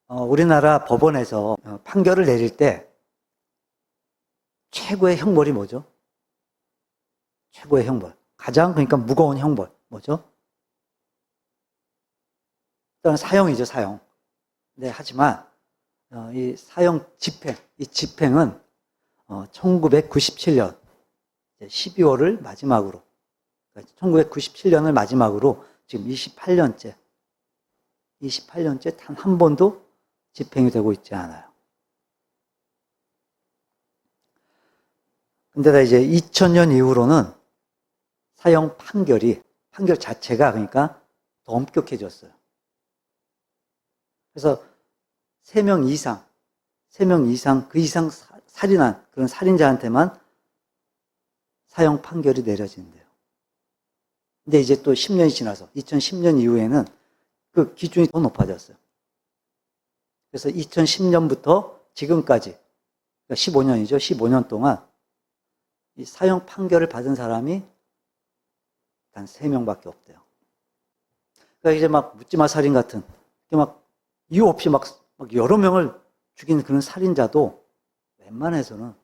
우리나라 법원에서 판결을 내릴 때 최고의 형벌이 뭐죠? 최고의 형벌. 가장 그러니까 무거운 형벌. 뭐죠? 일단 사형이죠, 사형. 네, 하지만 이 사형 집행, 이 집행은 1997년 12월을 마지막으로 1997년을 마지막으로 지금 28년째 단 한 번도 집행이 되고 있지 않아요. 근데다 이제 2000년 이후로는 사형 판결 자체가 그러니까 더 엄격해졌어요. 그래서 3명 이상 그 이상 살인한 그런 살인자한테만 사형 판결이 내려진대요. 근데 이제 또 10년이 지나서 2010년 이후에는 그 기준이 더 높아졌어요. 그래서 2010년부터 지금까지 그러니까 15년이죠. 15년 동안 이 사형 판결을 받은 사람이 단 3명밖에 없대요. 그러니까 이제 막 묻지마 살인 같은 막 이유 없이 막 여러 명을 죽인 그런 살인자도 웬만해서는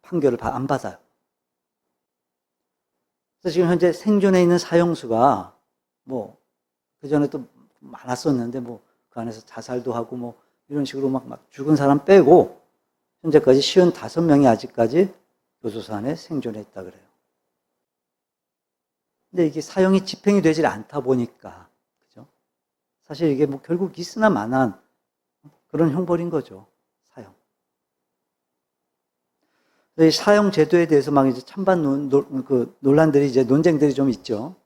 판결을 안 받아요. 그래서 지금 현재 생존해 있는 사형수가 그 전에 또 많았었는데 그 안에서 자살도 하고 이런 식으로 막 죽은 사람 빼고 현재까지 55명이 아직까지 교도소 안에 생존해 있다 그래요. 근데 이게 사형이 집행이 되질 않다 보니까, 그죠? 사실 이게 결국 있으나 마나한 그런 형벌인 거죠, 사형. 이 사형 제도에 대해서 막 이제 찬반 논란들이 이제 논쟁들이 좀 있죠.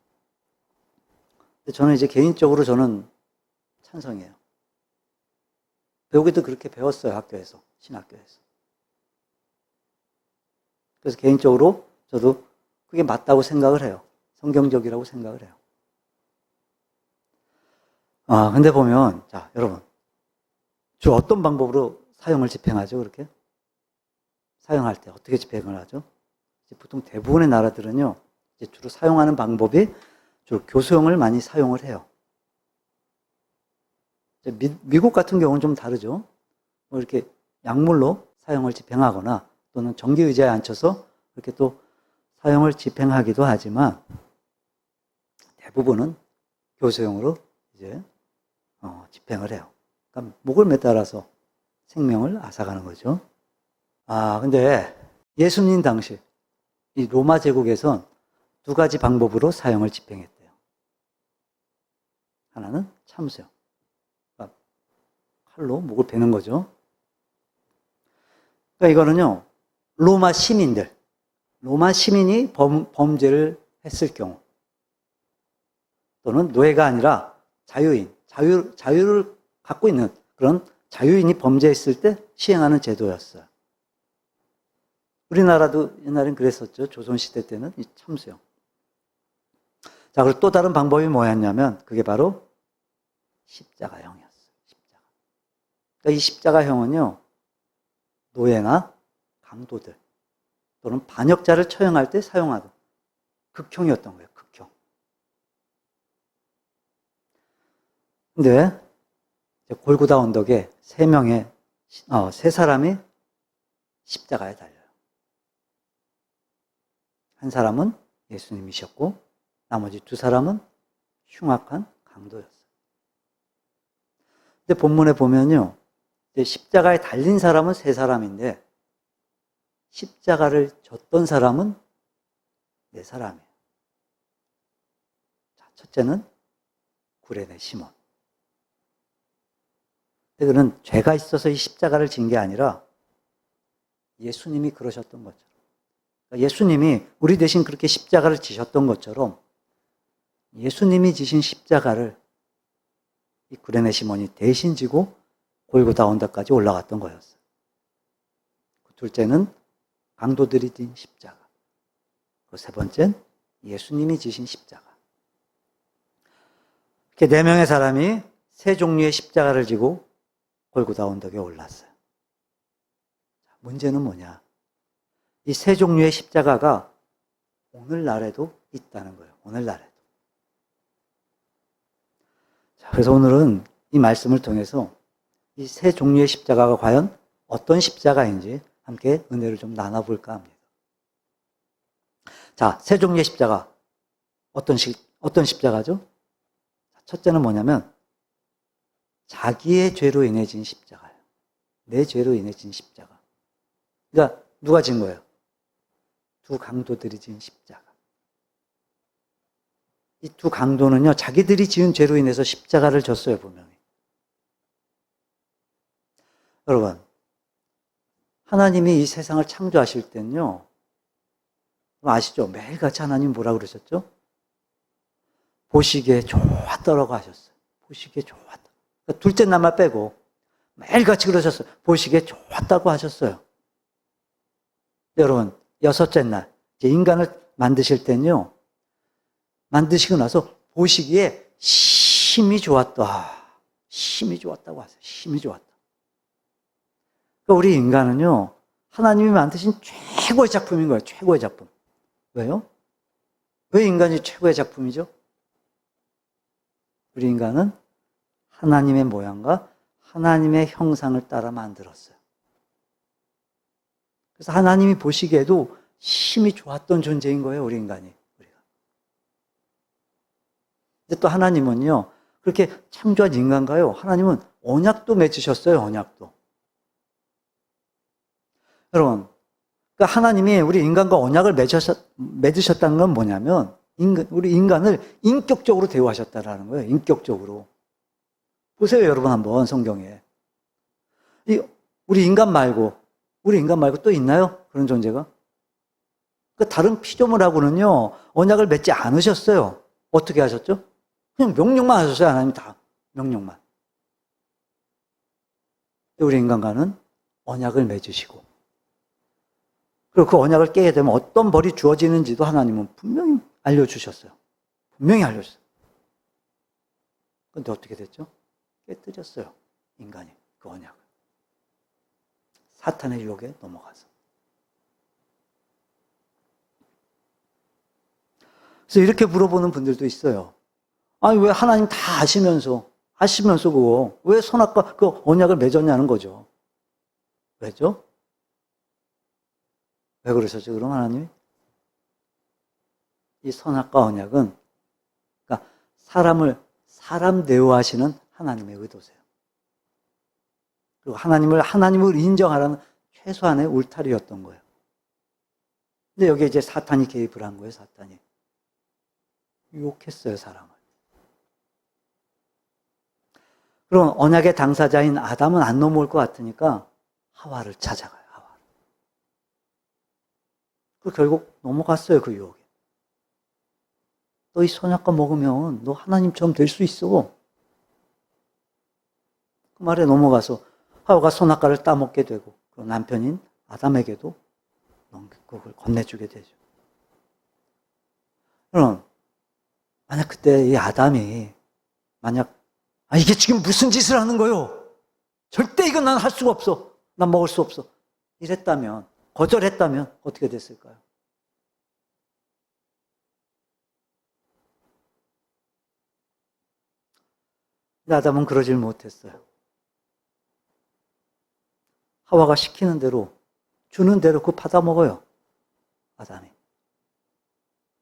근데 저는 이제 개인적으로 저는 찬성이에요. 배우기도 그렇게 배웠어요, 학교에서, 신학교에서. 그래서 개인적으로 저도 그게 맞다고 생각을 해요. 성경적이라고 생각을 해요. 근데 보면, 자, 여러분. 주로 어떤 방법으로 사형을 집행하죠, 그렇게? 사형할 때 어떻게 집행을 하죠? 보통 대부분의 나라들은요, 이제 주로 사용하는 방법이 주로 교수형을 많이 사용을 해요. 미국 같은 경우는 좀 다르죠. 이렇게 약물로 사형을 집행하거나 또는 정기 의자에 앉혀서 이렇게 또 사형을 집행하기도 하지만 대부분은 교수형으로 이제 집행을 해요. 그러니까 목을 매달아서 생명을 앗아가는 거죠. 근데 예수님 당시 이 로마 제국에선 2가지 방법으로 사형을 집행했대요. 하나는 참수형. 그러니까 칼로 목을 베는 거죠. 그러니까 이거는요, 로마 시민이 범죄를 했을 경우, 또는 노예가 아니라 자유를 갖고 있는 그런 자유인이 범죄했을 때 시행하는 제도였어요. 우리나라도 옛날엔 그랬었죠. 조선시대 때는 이 참수형. 자, 그리고 또 다른 방법이 뭐였냐면, 그게 바로 십자가형이었어요. 십자가. 그러니까 이 십자가형은요, 노예나 강도들, 또는 반역자를 처형할 때 사용하던 극형이었던 거예요, 극형. 근데, 골고다 언덕에 3사람이 십자가에 달려요. 한 사람은 예수님이셨고, 나머지 2사람은 흉악한 강도였어요. 근데 본문에 보면요, 십자가에 달린 사람은 3사람인데, 십자가를 졌던 사람은 4사람이에요. 자, 첫째는 구레네 시몬. 그는 죄가 있어서 이 십자가를 진 게 아니라 예수님이 그러셨던 것처럼, 예수님이 우리 대신 그렇게 십자가를 지셨던 것처럼 예수님이 지신 십자가를 이 구레네 시몬이 대신 지고 골고다 언덕까지 올라갔던 거였어요. 둘째는 강도들이 진 십자가. 그 3번째는 예수님이 지신 십자가. 이렇게 4명의 사람이 3종류의 십자가를 지고 골고다 언덕에 올랐어요. 문제는 뭐냐? 이 3종류의 십자가가 오늘날에도 있다는 거예요. 오늘날에도. 자, 그래서 오늘은 이 말씀을 통해서 이 세 종류의 십자가가 과연 어떤 십자가인지 함께 은혜를 좀 나눠볼까 합니다. 자, 세 종류의 십자가. 어떤 십자가죠? 첫째는 뭐냐면, 자기의 죄로 인해 진 십자가예요. 내 죄로 인해 진 십자가. 그러니까, 누가 진 거예요? 두 강도들이 진 십자가. 이 두 강도는요, 자기들이 지은 죄로 인해서 십자가를 졌어요, 분명히. 여러분, 하나님이 이 세상을 창조하실 때는요, 아시죠? 매일같이 하나님 뭐라고 그러셨죠? 보시기에 좋았더라고 하셨어요. 보시기에 좋았다. 그러니까 둘째 날만 빼고 매일같이 그러셨어요. 보시기에 좋았다고 하셨어요. 여러분, 여섯째 날, 이제 인간을 만드실 때는요, 만드시고 나서 보시기에 심히 좋았다. 심히 좋았다고 하세요. 심히 좋았다. 그러니까 우리 인간은요, 하나님이 만드신 최고의 작품인 거예요. 최고의 작품. 왜요? 왜 인간이 최고의 작품이죠? 우리 인간은 하나님의 모양과 하나님의 형상을 따라 만들었어요. 그래서 하나님이 보시기에도 심히 좋았던 존재인 거예요, 우리 인간이. 근데 또 하나님은요, 그렇게 창조한 인간과요, 하나님은 언약도 맺으셨어요, 언약도. 여러분, 그러니까 하나님이 우리 인간과 언약을 맺으셨다는 건 뭐냐면, 우리 인간을 인격적으로 대우하셨다라는 거예요, 인격적으로. 보세요, 여러분, 한번 성경에. 우리 인간 말고 또 있나요? 그런 존재가? 그 다른 피조물하고는요, 언약을 맺지 않으셨어요. 어떻게 하셨죠? 그냥 명령만 하셨어요, 하나님 다. 명령만. 우리 인간과는 언약을 맺으시고, 그리고 그 언약을 깨게 되면 어떤 벌이 주어지는지도 하나님은 분명히 알려주셨어요. 분명히 알려주셨어요. 그런데 어떻게 됐죠? 깨뜨렸어요, 인간이 그 언약을. 사탄의 유혹에 넘어가서. 그래서 이렇게 물어보는 분들도 있어요. 아니, 왜 하나님 다 아시면서 그거, 왜 선악과 그 언약을 맺었냐는 거죠. 왜죠? 왜 그러셨죠, 그럼 하나님이? 이 선악과 언약은, 그러니까 사람 대우하시는 하나님의 의도세요. 그리고 하나님을 인정하라는 최소한의 울타리였던 거예요. 근데 여기에 이제 사탄이 개입을 한 거예요, 사탄이. 유혹했어요, 사람을. 그럼 언약의 당사자인 아담은 안 넘어올 것 같으니까 하와를 찾아가요, 하와를. 그 결국 넘어갔어요, 그 유혹에. 너 이 선악과 먹으면 너 하나님처럼 될 수 있어. 그 말에 넘어가서 하와가 선악과를 따먹게 되고, 그 남편인 아담에게도 그걸 건네주게 되죠. 그럼 만약 그때 이 아담이 이게 지금 무슨 짓을 하는 거요? 절대 이건 난 할 수가 없어. 난 먹을 수 없어. 이랬다면, 거절했다면 어떻게 됐을까요? 근데 아담은 그러질 못했어요. 하와가 시키는 대로, 주는 대로 그거 받아 먹어요, 아담이.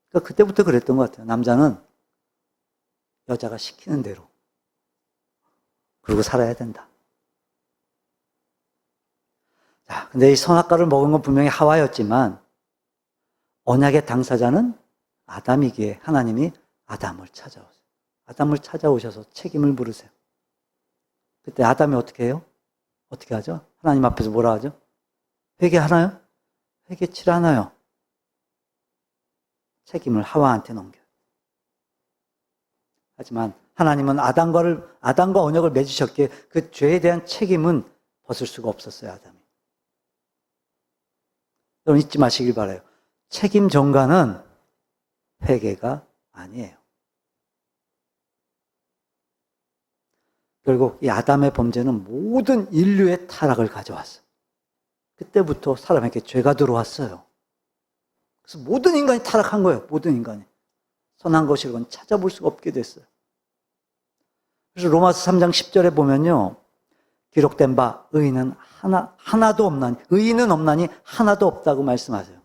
그러니까 그때부터 그랬던 것 같아요. 남자는 여자가 시키는 대로 그러고 살아야 된다. 자, 근데 이 선악과를 먹은 건 분명히 하와였지만 언약의 당사자는 아담이기에 하나님이 아담을 찾아오세요. 아담을 찾아오셔서 책임을 물으세요. 그때 아담이 어떻게 해요? 어떻게 하죠? 하나님 앞에서 뭐라 하죠? 회개하나요? 회개치 않아요. 책임을 하와한테 넘겨요. 하지만 하나님은 아담과 언약을 맺으셨기에 그 죄에 대한 책임은 벗을 수가 없었어요, 아담이. 여러분 잊지 마시길 바라요. 책임 전가는 회개가 아니에요. 결국 이 아담의 범죄는 모든 인류의 타락을 가져왔어요. 그때부터 사람에게 죄가 들어왔어요. 그래서 모든 인간이 타락한 거예요. 모든 인간이. 선한 것이건 찾아볼 수가 없게 됐어요. 그래서 로마서 3장 10절에 보면요. 기록된 바 의인은 하나도 없나니, 의인은 없나니 하나도 없다고 말씀하세요.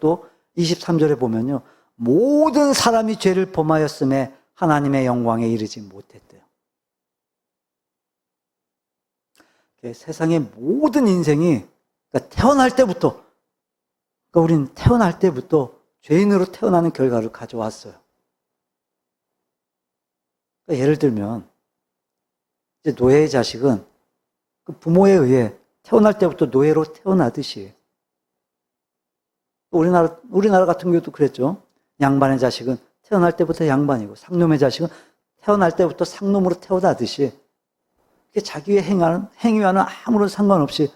또 23절에 보면요, 모든 사람이 죄를 범하였음에 하나님의 영광에 이르지 못했대요. 세상의 모든 인생이, 그러니까 태어날 때부터, 그러니까 우리는 태어날 때부터 죄인으로 태어나는 결과를 가져왔어요. 그러니까 예를 들면 이제 노예의 자식은 그 부모에 의해 태어날 때부터 노예로 태어나듯이, 우리나라 같은 경우도 그랬죠. 양반의 자식은 태어날 때부터 양반이고 상놈의 자식은 태어날 때부터 상놈으로 태어나듯이, 자기의 행위와는 아무런 상관없이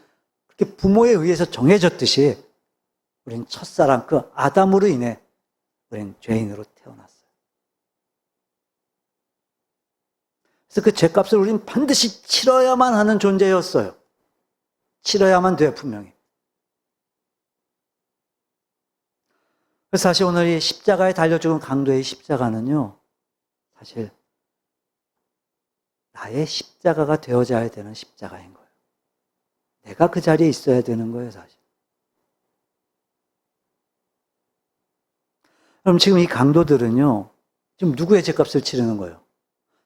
그렇게 부모에 의해서 정해졌듯이 우리는 첫사랑 그 아담으로 인해 우리는 죄인으로 태어났어요. 그래서 그 죄값을 우리는 반드시 치러야만 하는 존재였어요. 치러야만 돼요, 분명히. 그래서 사실 오늘 이 십자가에 달려 죽은 강도의 십자가는요, 사실 나의 십자가가 되어져야 되는 십자가인 거예요. 내가 그 자리에 있어야 되는 거예요, 사실. 그럼 지금 이 강도들은요, 지금 누구의 죄값을 치르는 거예요?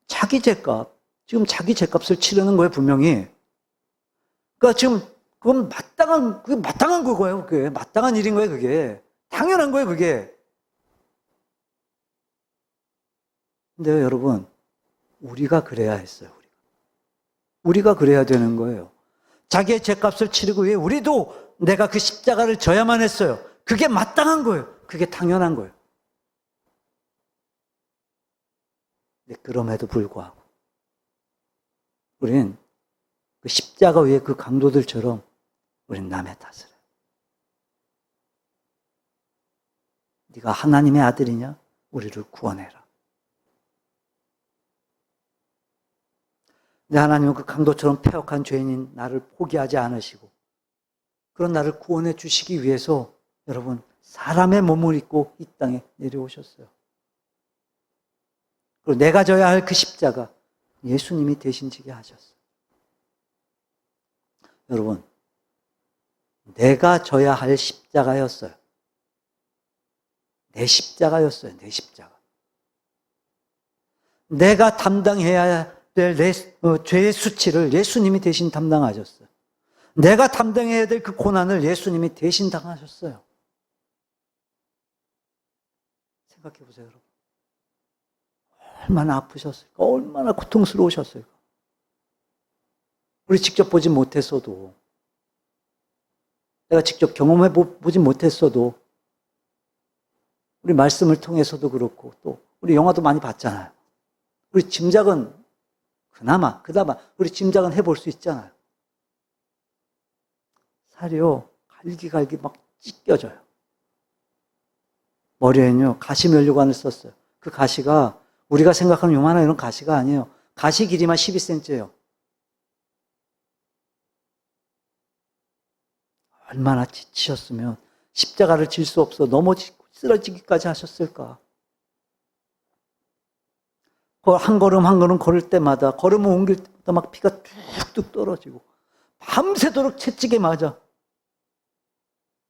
자기 죄값. 지금 자기 죄값을 치르는 거예요, 분명히. 그러니까 지금 그건 마땅한 거예요, 그게. 마땅한 일인 거예요, 그게. 당연한 거예요, 그게. 근데요, 여러분, 우리가 그래야 했어요, 우리가 그래야 되는 거예요. 자기의 죄값을 치르기 위해 우리도 내가 그 십자가를 져야만 했어요. 그게 마땅한 거예요. 그게 당연한 거예요. 근데 그럼에도 불구하고 우리는 그 십자가 위에 그 강도들처럼 우리는 남의 탓을 해요. 네가 하나님의 아들이냐? 우리를 구원해라. 근데 하나님은 그 강도처럼 패역한 죄인인 나를 포기하지 않으시고 그런 나를 구원해 주시기 위해서 여러분 사람의 몸을 입고 이 땅에 내려오셨어요. 그리고 내가 져야 할 그 십자가 예수님이 대신 지게 하셨어요. 여러분, 내가 져야 할 십자가였어요. 내 십자가였어요. 내 십자가. 내가 담당해야 될 죄의 수치를 예수님이 대신 담당하셨어요. 내가 담당해야 될 그 고난을 예수님이 대신 당하셨어요. 생각해 보세요, 여러분. 얼마나 아프셨을까? 얼마나 고통스러우셨을까? 우리 직접 보지 못했어도, 내가 직접 경험해 보지 못했어도, 우리 말씀을 통해서도 그렇고, 또 우리 영화도 많이 봤잖아요. 우리 짐작은 그나마 우리 짐작은 해볼 수 있잖아요. 살이요, 갈기갈기 막 찢겨져요. 머리에는요, 가시면류관을 썼어요. 그 가시가 우리가 생각하는 요만한 이런 가시가 아니에요. 가시 길이만 12cm예요. 얼마나 지치셨으면 십자가를 질 수 없어 넘어지고 쓰러지기까지 하셨을까. 한 걸음 한 걸음 걸을 때마다, 걸음을 옮길 때마다 막 피가 뚝뚝 떨어지고 밤새도록 채찍에 맞아.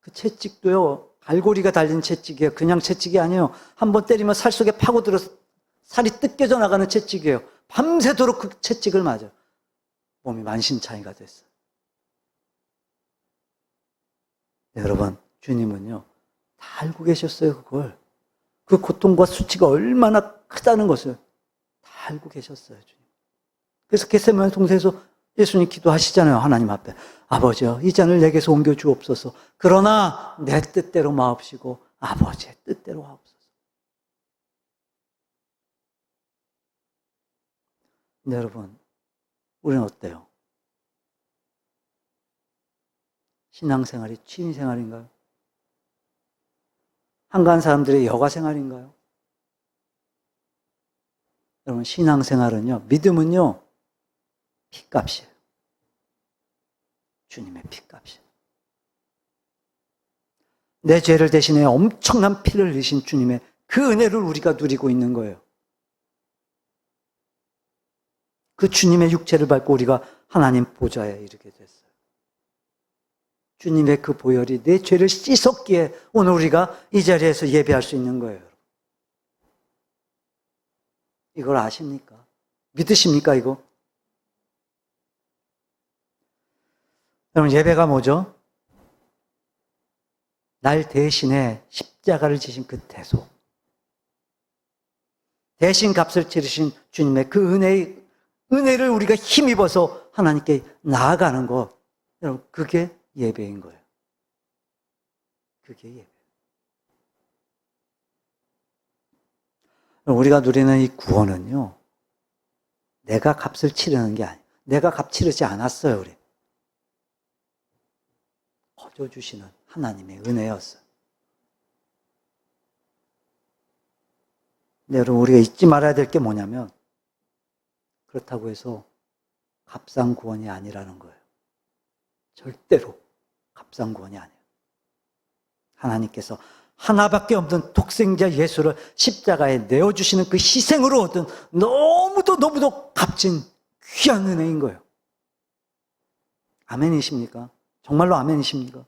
그 채찍도요, 갈고리가 달린 채찍이에요. 그냥 채찍이 아니에요. 한 번 때리면 살 속에 파고들어서 살이 뜯겨져 나가는 채찍이에요. 밤새도록 그 채찍을 맞아. 몸이 만신창이가 됐어요. 네, 여러분, 주님은요, 다 알고 계셨어요, 그걸. 그 고통과 수치가 얼마나 크다는 것을 다 알고 계셨어요, 주님. 그래서 겟세마네 동산에서 예수님 기도하시잖아요, 하나님 앞에. 아버지여, 이 잔을 내게서 옮겨 주옵소서. 그러나 내 뜻대로 마옵시고 아버지의 뜻대로 하옵소서. 근데 여러분, 우리는 어때요? 신앙생활이 취미생활인가요? 한가한 사람들의 여가생활인가요? 여러분, 신앙생활은요, 믿음은요, 피값이에요. 주님의 피값이에요. 내 죄를 대신해 엄청난 피를 흘리신 주님의 그 은혜를 우리가 누리고 있는 거예요. 그 주님의 육체를 밟고 우리가 하나님 보좌에 이르게 됐어요. 주님의 그 보혈이 내 죄를 씻었기에 오늘 우리가 이 자리에서 예배할 수 있는 거예요. 이걸 아십니까? 믿으십니까, 이거? 여러분, 예배가 뭐죠? 날 대신에 십자가를 지신 그 대속. 대신 값을 치르신 주님의 그 은혜를 우리가 힘입어서 하나님께 나아가는 것. 여러분, 그게 예배인 거예요. 그게 예배. 우리가 누리는 이 구원은요, 내가 값을 치르는 게 아니에요. 내가 값 치르지 않았어요, 우리. 거저 주시는 하나님의 은혜였어요. 근데 여러분, 우리가 잊지 말아야 될 게 뭐냐면, 그렇다고 해서 값상 구원이 아니라는 거예요. 절대로 값상 구원이 아니에요. 하나님께서 하나밖에 없는 독생자 예수를 십자가에 내어주시는 그 희생으로 얻은 너무도 값진 귀한 은혜인 거예요. 아멘이십니까? 정말로 아멘이십니까?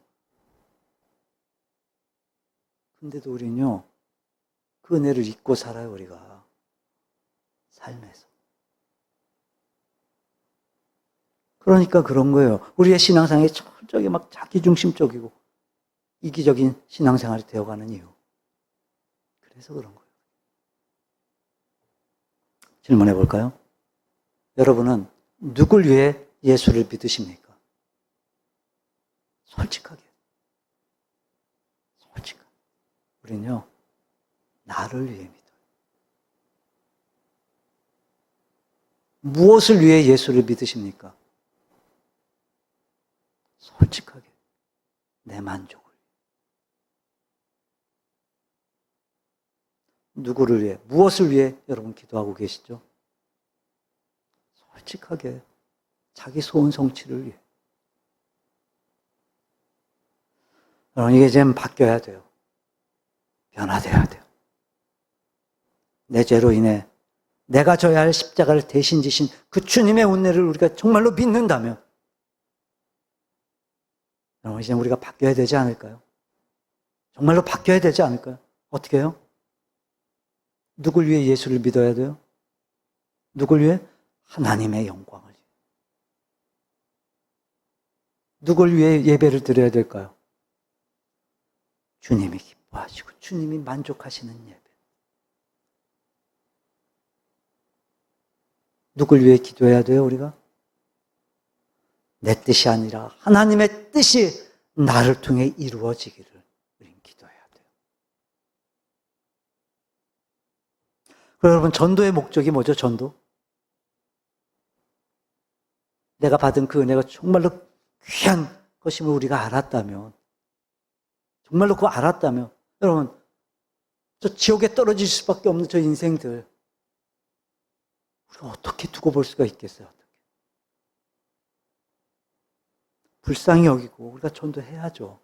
근데도 우리는요, 그 은혜를 잊고 살아요, 우리가. 삶에서. 그러니까 그런 거예요. 우리의 신앙생활이 철저하게 막 자기중심적이고 이기적인 신앙생활이 되어가는 이유. 그래서 그런 거예요. 질문해 볼까요? 여러분은 누굴 위해 예수를 믿으십니까? 솔직하게. 솔직하게. 우리는요, 나를 위해 믿어요. 무엇을 위해 예수를 믿으십니까? 솔직하게. 내 만족을. 누구를 위해, 무엇을 위해 여러분 기도하고 계시죠? 솔직하게 자기 소원 성취를 위해. 여러분, 이게 좀 바뀌어야 돼요. 변화돼야 돼요. 내 죄로 인해 내가 져야 할 십자가를 대신 지신 그 주님의 은혜를 우리가 정말로 믿는다면 여러분, 이제 우리가 바뀌어야 되지 않을까요? 정말로 바뀌어야 되지 않을까요? 어떻게 해요? 누굴 위해 예수를 믿어야 돼요? 누굴 위해? 하나님의 영광을 위해. 누굴 위해 예배를 드려야 될까요? 주님이 기뻐하시고 주님이 만족하시는 예배. 누굴 위해 기도해야 돼요, 우리가? 내 뜻이 아니라 하나님의 뜻이 나를 통해 이루어지기를 우리는 기도해야 돼요. 그럼 여러분, 전도의 목적이 뭐죠, 전도? 내가 받은 그 은혜가 정말로 귀한 것임을 우리가 알았다면, 정말로 그거 알았다면, 여러분, 저 지옥에 떨어질 수밖에 없는 저 인생들, 우리가 어떻게 두고 볼 수가 있겠어요? 어떻게? 불쌍히 여기고 우리가 전도해야죠.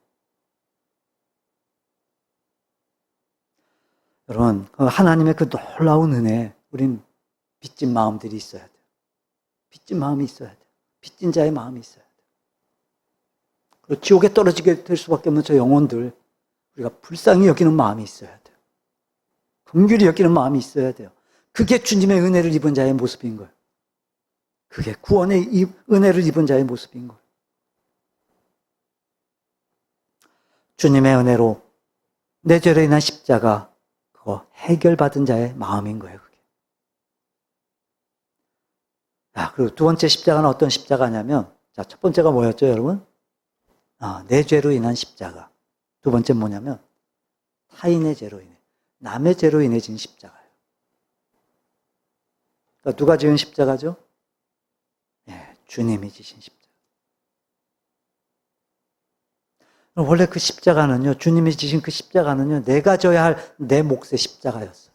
여러분, 하나님의 그 놀라운 은혜, 우린 빚진 마음들이 있어야 돼요. 빚진 마음이 있어야 돼요. 빚진 자의 마음이 있어야 돼요. 그리고 지옥에 떨어지게 될 수밖에 없는 저 영혼들, 우리가 불쌍히 여기는 마음이 있어야 돼요. 긍휼히 여기는 마음이 있어야 돼요. 그게 주님의 은혜를 입은 자의 모습인 거예요. 그게 구원의 은혜를 입은 자의 모습인 거예요. 주님의 은혜로 내 죄로 인한 십자가, 그거 해결받은 자의 마음인 거예요, 그게. 그리고 두 번째 십자가는 어떤 십자가냐면, 자, 첫 번째가 뭐였죠, 여러분? 내 죄로 인한 십자가. 두 번째 뭐냐면, 타인의 죄로 인해, 남의 죄로 인해 진 십자가예요. 그러니까 누가 지은 십자가죠? 네, 주님이 지신 십자가. 원래 그 십자가는요, 주님이 지신 그 십자가는요, 내가 져야 할 내 몫의 십자가였어요.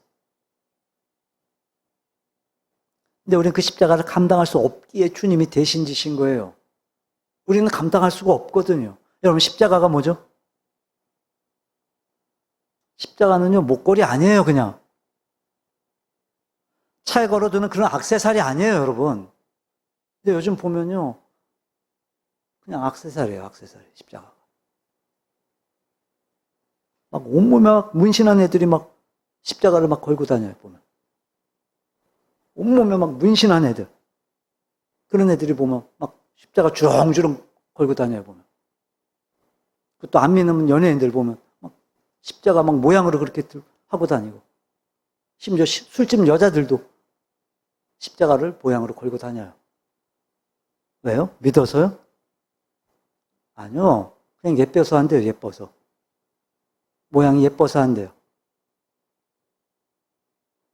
근데 우리는 그 십자가를 감당할 수 없기에 주님이 대신 지신 거예요. 우리는 감당할 수가 없거든요. 여러분, 십자가가 뭐죠? 십자가는요, 목걸이 아니에요, 그냥. 차에 걸어두는 그런 액세서리 아니에요, 여러분. 근데 요즘 보면요, 그냥 액세서리예요, 액세서리, 십자가가. 막 온몸에 막 문신한 애들이 막 십자가를 막 걸고 다녀요, 보면. 온몸에 막 문신한 애들. 그런 애들이 보면 막 십자가 주렁주렁 걸고 다녀요, 보면. 또 안 믿는 연예인들 보면 막 십자가 막 모양으로 그렇게 하고 다니고. 심지어 술집 여자들도 십자가를 모양으로 걸고 다녀요. 왜요? 믿어서요? 아니요. 그냥 예뻐서 한대요, 예뻐서. 모양이 예뻐서 한대요.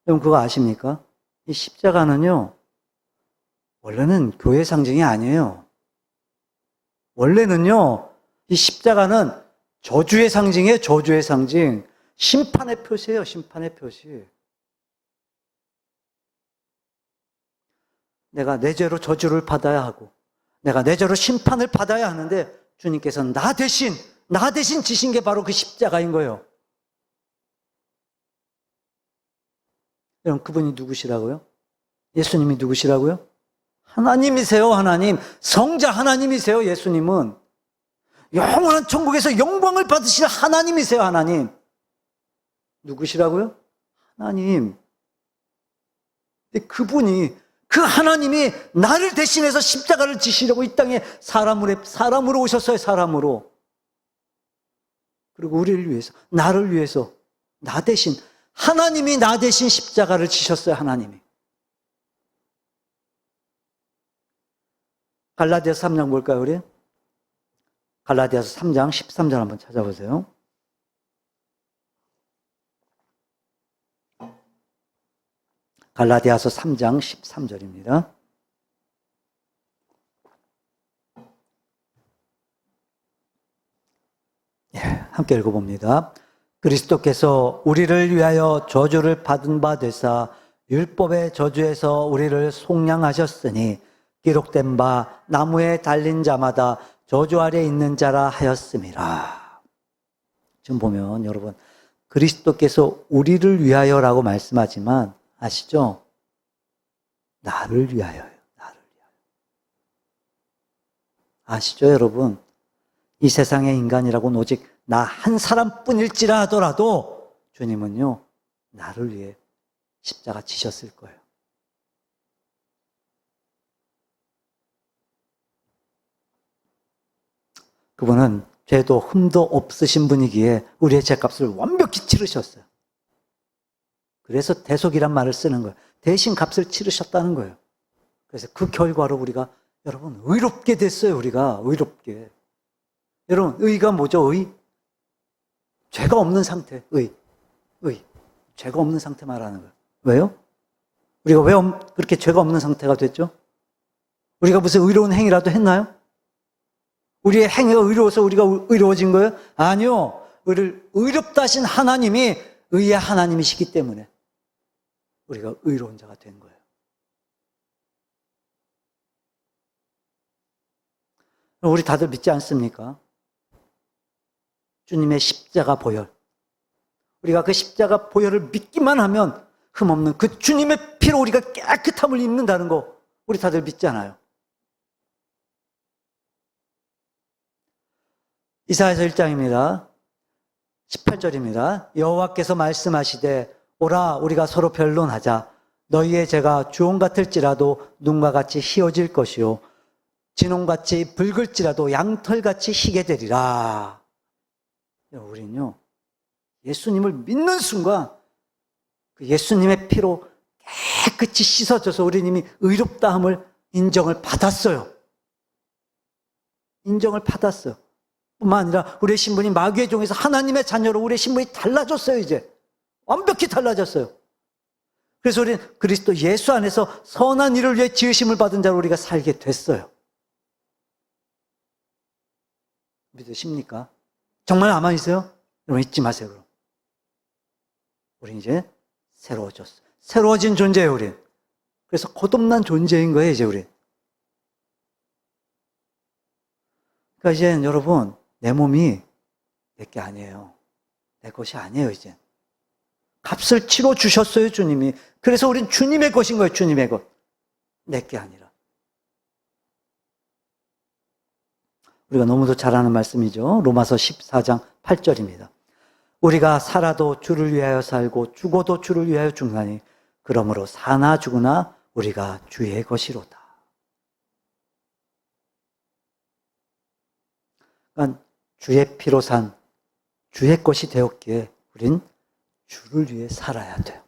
여러분 그거 아십니까? 이 십자가는요, 원래는 교회 상징이 아니에요. 원래는요, 이 십자가는 저주의 상징이에요, 저주의 상징. 심판의 표시예요, 심판의 표시. 내가 내 죄로 저주를 받아야 하고, 내가 내 죄로 심판을 받아야 하는데, 주님께서는 나 대신 지신 게 바로 그 십자가인 거예요. 여러분, 그분이 누구시라고요? 예수님이 누구시라고요? 하나님이세요, 하나님. 성자 하나님이세요, 예수님은. 영원한 천국에서 영광을 받으실 하나님이세요, 하나님. 누구시라고요? 하나님. 근데 그분이, 그 하나님이 나를 대신해서 십자가를 지시려고 이 땅에 사람으로 오셨어요, 사람으로. 그리고 우리를 위해서, 나를 위해서, 나 대신, 하나님이 나 대신 십자가를 지셨어요, 하나님이. 갈라디아서 3장 볼까요, 우리? 갈라디아서 3장 13절 한번 찾아보세요. 갈라디아서 3장 13절입니다. 예, 함께 읽어봅니다. 그리스도께서 우리를 위하여 저주를 받은 바 되사 율법의 저주에서 우리를 속량하셨으니 기록된 바 나무에 달린 자마다 저주 아래 있는 자라 하였음이라. 지금 보면 여러분 그리스도께서 우리를 위하여라고 말씀하지만 아시죠? 나를 위하여요. 나를 위하여. 아시죠, 여러분? 이 세상의 인간이라고는 오직 나 한 사람뿐일지라 하더라도 주님은요, 나를 위해 십자가 지셨을 거예요. 그분은 죄도 흠도 없으신 분이기에 우리의 죄값을 완벽히 치르셨어요. 그래서 대속이란 말을 쓰는 거예요. 대신 값을 치르셨다는 거예요. 그래서 그 결과로 우리가 여러분 의롭게 됐어요. 우리가 의롭게. 여러분 의가 뭐죠? 의? 죄가 없는 상태. 의. 죄가 없는 상태 말하는 거예요. 왜요? 우리가 왜 그렇게 죄가 없는 상태가 됐죠? 우리가 무슨 의로운 행위라도 했나요? 우리의 행위가 의로워서 우리가 의로워진 거예요? 아니요. 우리를 의롭다 하신 하나님이 의의 하나님이시기 때문에 우리가 의로운 자가 된 거예요. 우리 다들 믿지 않습니까? 주님의 십자가 보혈. 우리가 그 십자가 보혈을 믿기만 하면 흠없는 그 주님의 피로 우리가 깨끗함을 입는다는 거 우리 다들 믿잖아요. 이사야서 1장입니다. 18절입니다. 여호와께서 말씀하시되 오라 우리가 서로 변론하자. 너희의 죄가 주홍 같을지라도 눈과 같이 희어질 것이요 진홍같이 붉을지라도 양털같이 희게 되리라. 우리는요 예수님을 믿는 순간 그 예수님의 피로 깨끗이 씻어져서 우리는 이미 의롭다함을 인정을 받았어요. 인정을 받았어요. 뿐만 아니라 우리의 신분이 마귀의 종에서 하나님의 자녀로 우리의 신분이 달라졌어요. 이제 완벽히 달라졌어요. 그래서 우리는 그리스도 예수 안에서 선한 일을 위해 지으심을 받은 자로 우리가 살게 됐어요. 믿으십니까? 정말 남아있어요? 여러분 잊지 마세요. 그럼 우리 이제 새로워졌어요. 새로워진 존재예요. 우린. 그래서 거듭난 존재인 거예요. 이제 우린. 그러니까 이제 여러분 내 몸이 내 게 아니에요. 내 것이 아니에요. 이제 값을 치러 주셨어요. 주님이. 그래서 우린 주님의 것인 거예요. 주님의 것. 내 게 아니라. 우리가 너무도 잘 아는 말씀이죠. 로마서 14장 8절입니다. 우리가 살아도 주를 위하여 살고 죽어도 주를 위하여 죽나니 그러므로 사나 죽으나 우리가 주의 것이로다. 그러니까 주의 피로 산 주의 것이 되었기에 우린 주를 위해 살아야 돼요.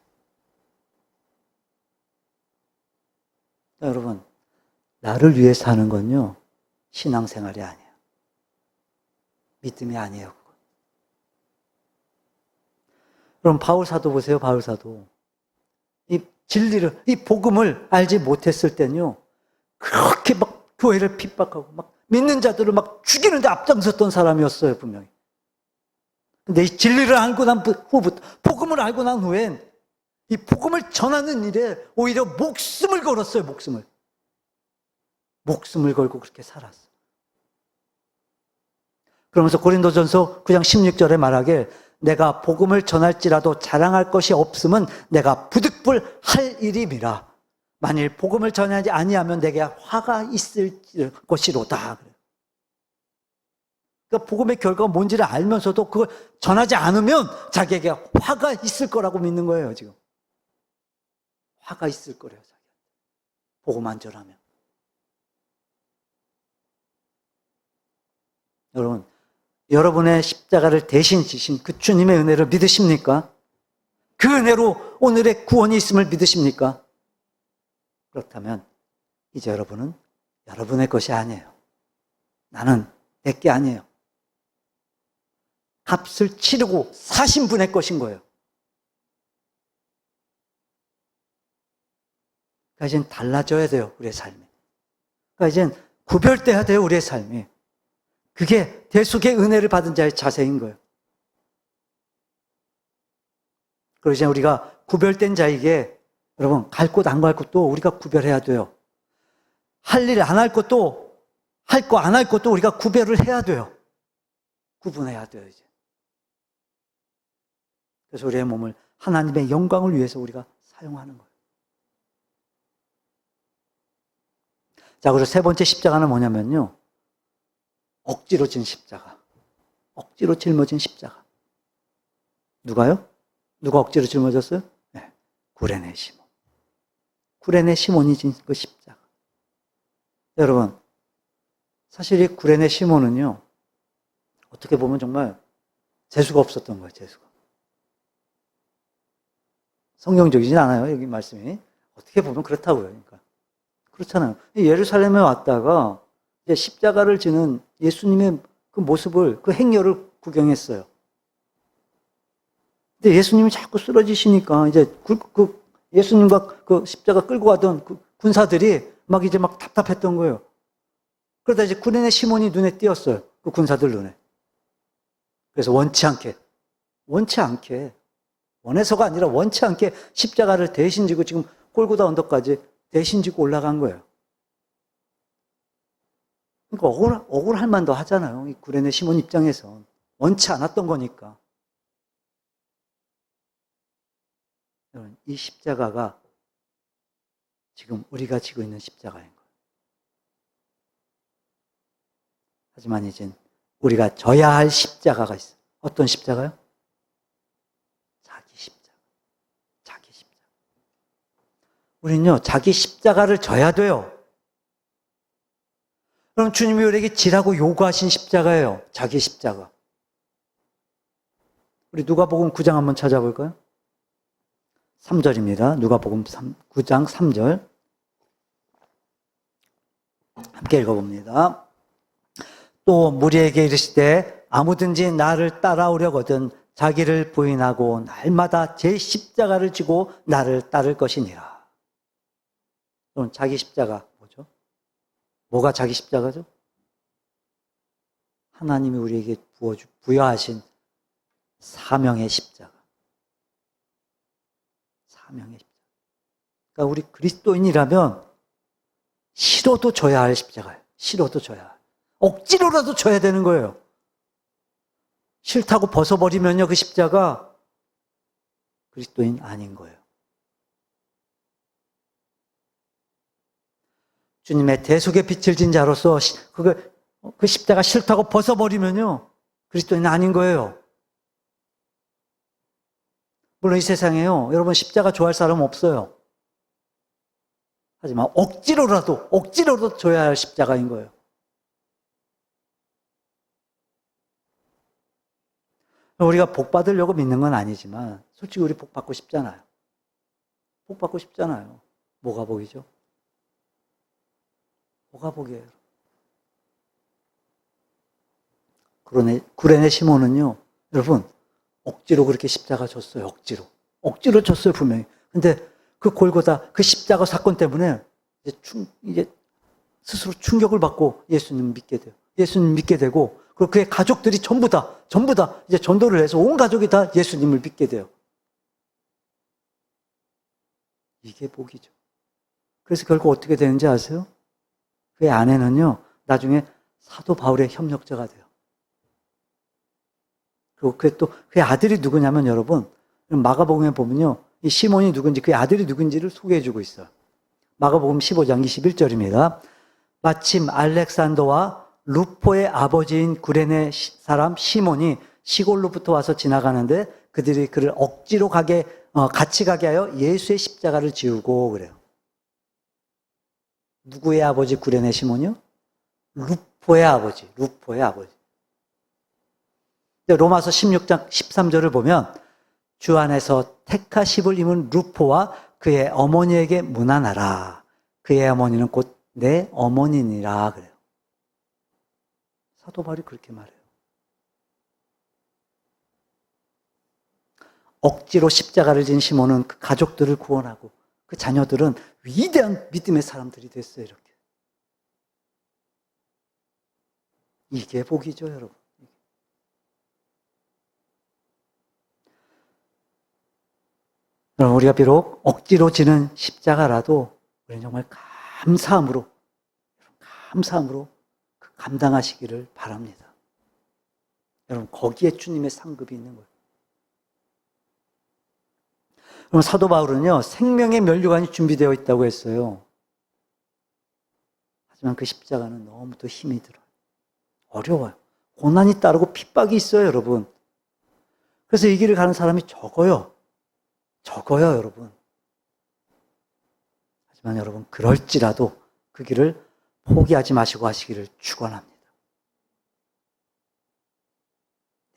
여러분, 나를 위해 사는 건요, 신앙생활이 아니에요. 믿음이 아니에요. 그건. 그럼 바울 사도 보세요, 바울 사도. 이 진리를, 이 복음을 알지 못했을 때는요, 그렇게 막 교회를 핍박하고, 막 믿는 자들을 막 죽이는데 앞장섰던 사람이었어요, 분명히. 근데 이 진리를 알고 난 후부터, 복음을 알고 난 후엔 이 복음을 전하는 일에 오히려 목숨을 걸었어요, 목숨을. 목숨을 걸고 그렇게 살았어. 그러면서 고린도전서 9장 16절에 말하길 내가 복음을 전할지라도 자랑할 것이 없음은 내가 부득불 할 일임이라. 만일 복음을 전하지 아니하면 내게 화가 있을 것이로다. 그러니까 복음의 결과가 뭔지를 알면서도 그걸 전하지 않으면 자기에게 화가 있을 거라고 믿는 거예요, 지금. 화가 있을 거래요, 자기. 복음 안 전하면. 여러분, 여러분의 십자가를 대신 지신 그 주님의 은혜를 믿으십니까? 그 은혜로 오늘의 구원이 있음을 믿으십니까? 그렇다면 이제 여러분은 여러분의 것이 아니에요. 나는 내 게 아니에요. 값을 치르고 사신 분의 것인 거예요. 그러니까 이젠 달라져야 돼요, 우리의 삶이. 그러니까 이젠 구별돼야 돼요, 우리의 삶이. 그게 대속의 은혜를 받은 자의 자세인 거예요. 그리고 이제 우리가 구별된 자에게 여러분 갈 곳 안 갈 곳도 우리가 구별해야 돼요. 할 일 안 할 것도 할 거 안 할 것도 우리가 구별을 해야 돼요. 구분해야 돼요, 이제. 그래서 우리의 몸을 하나님의 영광을 위해서 우리가 사용하는 거예요. 자, 그리고 세 번째 십자가는 뭐냐면요. 억지로 진 십자가. 억지로 짊어진 십자가. 누가요? 누가 억지로 짊어졌어요? 네. 구레네 시몬. 구레네 시몬이 진 그 십자가. 여러분, 사실 이 구레네 시몬은요, 어떻게 보면 정말 재수가 없었던 거예요, 재수가. 성경적이진 않아요, 여기 말씀이. 어떻게 보면 그렇다고요, 그러니까. 그렇잖아요. 예루살렘에 왔다가 이제 십자가를 지는 예수님의 그 모습을, 그 행렬을 구경했어요. 근데 예수님이 자꾸 쓰러지시니까 이제 예수님과 그 십자가 끌고 가던 그 군사들이 막 이제 막 답답했던 거예요. 그러다 이제 구레네 시몬이 눈에 띄었어요. 그 군사들 눈에. 그래서 원치 않게, 원해서가 아니라 원치 않게 십자가를 대신 지고 지금 골고다 언덕까지 대신 지고 올라간 거예요. 그러니까 억울할 만도 하잖아요. 이 구레네 시몬 입장에서. 원치 않았던 거니까. 여러분, 이 십자가가 지금 우리가 지고 있는 십자가인 거예요. 하지만 이젠 우리가 져야 할 십자가가 있어요. 어떤 십자가요? 자기 십자가. 자기 십자가. 우리는요, 자기 십자가를 져야 돼요. 그럼 주님이 우리에게 지라고 요구하신 십자가예요. 자기 십자가. 우리 누가복음 9장 한번 찾아볼까요? 3절입니다. 누가복음 9장 3절. 함께 읽어봅니다. 또 무리에게 이르시되 아무든지 나를 따라오려거든 자기를 부인하고 날마다 제 십자가를 지고 나를 따를 것이니라. 그럼 자기 십자가 뭐죠? 뭐가 자기 십자가죠? 하나님이 우리에게 부여하신 사명의 십자가. 사명의 십자가. 그러니까 우리 그리스도인이라면 싫어도 져야 할 십자가예요. 싫어도 져야 할. 억지로라도 져야 되는 거예요. 싫다고 벗어버리면요, 그 십자가 그리스도인 아닌 거예요. 주님의 대속의 빛을 진 자로서 그걸 그 십자가 싫다고 벗어버리면요, 그리스도인은 아닌 거예요. 물론 이 세상에요, 여러분 십자가 좋아할 사람 없어요. 하지만 억지로라도 줘야 할 십자가인 거예요. 우리가 복 받으려고 믿는 건 아니지만 솔직히 우리 복 받고 싶잖아요. 복 받고 싶잖아요. 뭐가 복이죠? 뭐가 복이에요? 구레네 시몬은요, 여러분, 억지로 그렇게 십자가 줬어요. 억지로 줬어요, 분명히. 근데 그 골고다, 그 십자가 사건 때문에 이제 스스로 충격을 받고 예수님 믿게 돼요. 예수님 믿게 되고, 그리고 그의 가족들이 전부 다 이제 전도를 해서 온 가족이 다 예수님을 믿게 돼요. 이게 복이죠. 그래서 결국 어떻게 되는지 아세요? 그의 아내는요, 나중에 사도 바울의 협력자가 돼요. 그리고 그의 아들이 누구냐면 여러분, 마가복음에 보면요, 이 시몬이 누군지, 그의 아들이 누군지를 소개해주고 있어요. 마가복음 15장 21절입니다. 마침 알렉산더와 루포의 아버지인 구레네 사람 시몬이 시골로부터 와서 지나가는데 그들이 그를 억지로 같이 가게 하여 예수의 십자가를 지우고 그래요. 누구의 아버지 구레네 시몬이요? 루포의 아버지. 로마서 16장 13절을 보면 주 안에서 택하심을 입은 루포와 그의 어머니에게 문안하라. 그의 어머니는 곧 내 어머니니라 그래요. 사도 바울이 그렇게 말해요. 억지로 십자가를 진 시몬은 그 가족들을 구원하고 그 자녀들은 위대한 믿음의 사람들이 됐어요. 이렇게. 이게 복이죠, 여러분. 우리가 비록 억지로 지는 십자가라도 우리는 정말 감사함으로 그 감당하시기를 바랍니다. 여러분, 거기에 주님의 상급이 있는 거예요. 그럼 사도 바울은요, 생명의 면류관이 준비되어 있다고 했어요. 하지만 그 십자가는 너무 또 힘이 들어요. 어려워요. 고난이 따르고 핍박이 있어요, 여러분. 그래서 이 길을 가는 사람이 적어요, 여러분. 하지만 여러분, 그럴지라도 그 길을 포기하지 마시고 하시기를 축원합니다.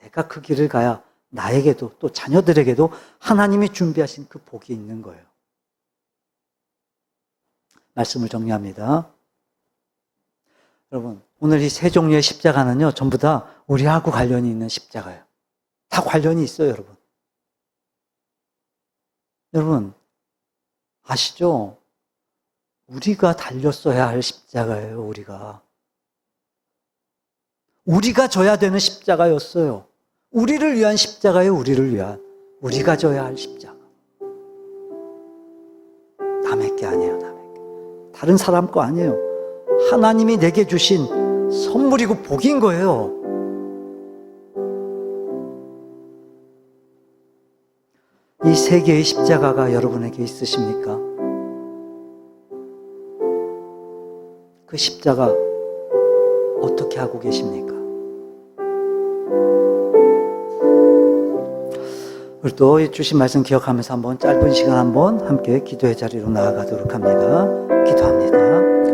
내가 그 길을 가야 나에게도 또 자녀들에게도 하나님이 준비하신 그 복이 있는 거예요. 말씀을 정리합니다. 여러분, 오늘 이 세 종류의 십자가는요, 전부 다 우리하고 관련이 있는 십자가예요. 다 관련이 있어요, 여러분. 여러분, 아시죠? 우리가 달렸어야 할 십자가예요, 우리가 져야 되는 십자가였어요. 우리를 위한 십자가예요, 우리가 져야 할 십자가. 남의 게 아니에요, 남의 게. 다른 사람 거 아니에요. 하나님이 내게 주신 선물이고 복인 거예요. 이 세 개의 십자가가 여러분에게 있으십니까? 그 십자가 어떻게 하고 계십니까? 우리도 주신 말씀 기억하면서 한번 짧은 시간 한번 함께 기도의 자리로 나아가도록 합니다. 기도합니다.